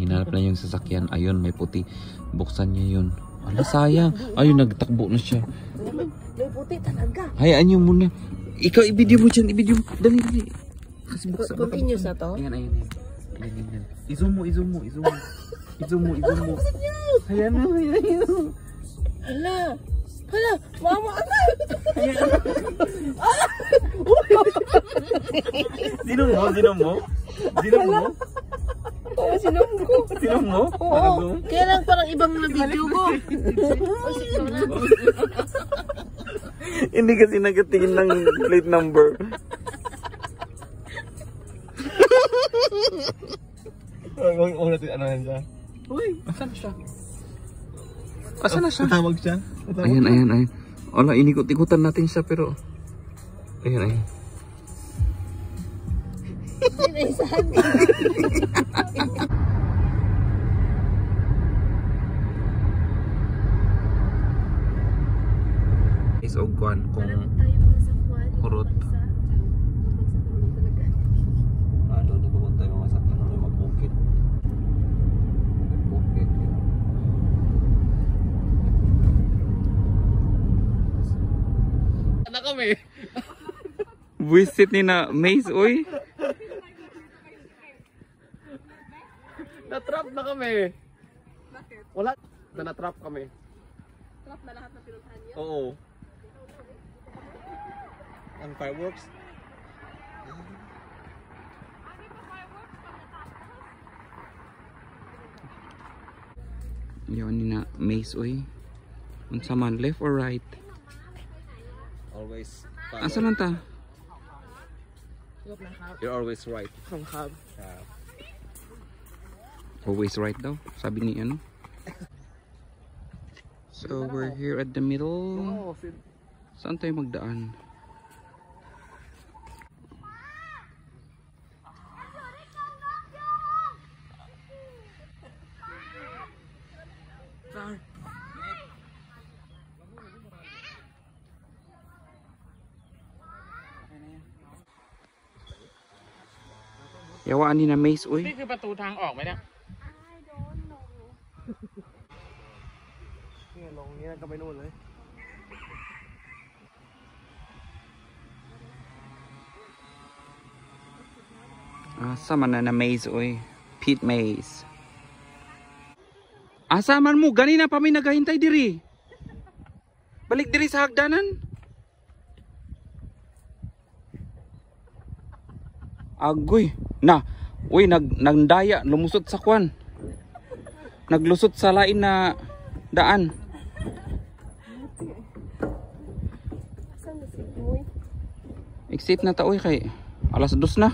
Hinanap na yung sasakyan. Ayun, may puti. Buksan niya yun. Wala, sayang. Ayun, nagtakbo na siya. May puti talaga. Hayaan niyo muna. Ikaw, i-video mo dyan. I-video mo. Dali, dali. Kasi buksan. Continuous na to? Ayan, ayan, ayan. Ayan, ayan. I-zoom mo, i-zoom mo, i-zoom mo. I-zoom mo, i-zoom mo. Ayan mo, ayan mo. Hala! Hala! Mama! Sinom mo? Sinom mo? Sinom mo? Oo, sinom ko. Sinom mo? Oo. Kaya lang parang ibang na video ko. Hindi kasi nagatingin ng plate number. Huwag natin anahan siya. Uy, asan siya? Asan na siya? Tatawag siya. Ayan, ayan, ayan. Wala, inikot-ikutan natin siya pero... Ayan, ayan. Sinaisahan ka. Is ogwan kung hurot. Ano, di ba tayo mga sakyan na mag-bukit? Mag-bukit. Na kami. Visit ni na Maze, oy. Na-trap na kami. Bakit? Wala. Na-trap kami. Trap na lahat na pinuntahan niyo? Oo. Ang fireworks? Yun ni na Maze, oy. Unsa man, left or right? Always. Asa man ta? You're always right. Hab. Always right daw, sabi ni ano. So we're here at the middle. Saan tayo magdaan? Yawaan ni na Maze, uy. นี่คือประตูทางออกไหมเนี่ย เนี่ยลงเนี้ยก็ไปนู่นเลย Asa man na Maze, uy. Pit Maze. Asa man mo? Ganina pa may naghahintay diri. Balik diri sa hagdanan. Agoy. Na. Uy, nagdaya. Lumusot sa kwan. Naglusot sa lain na daan. Exit na ta, uy, kay alas 2 na.